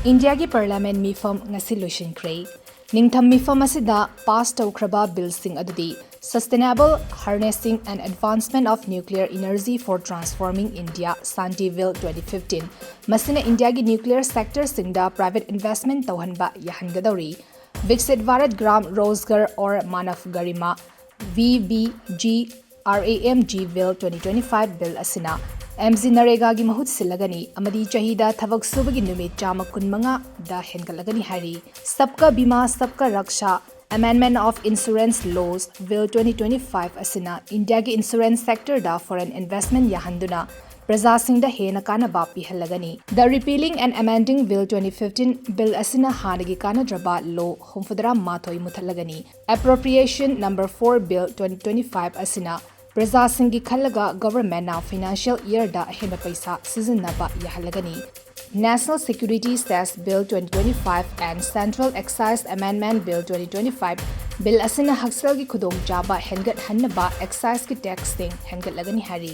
India ki Parliament meepham ngasi loisinkre. Ningtham meepham asida pass tawkraba bills adudi Sustainable Harnessing and Advancement of Nuclear Energy for Transforming India Santi Bill 2015 masina India ki nuclear sector singda private investment tawhanba yahangadori Viksit Bharat Gram Rozgar or Manav Garima VBG RAMG Bill 2025 Bill asina MZ Narega gi mahut silagani amadi chahida thabak subagi numit chama kunmanga da hengalagani hari sabka bima sabka raksha Amendment of Insurance Laws Bill 2025 asina India ki insurance sector da foreign investment yahanduna Praja Singh da hena kana ba pihalagani. The Repealing and Amending Bill 2015 Bill asina hanagi kana draba law humfudra mathoi muthalagani. Appropriation number 4 Bill 2025 asina Praja Singh gi khalaga government na financial year da hena paisa season na ba yahalagani. National Security Cess Bill 2025 and Central Excise Amendment Bill 2025 Bill asina haksal gi khudong jaba hengat hannaba excise ki tax sing hengat lagani hari.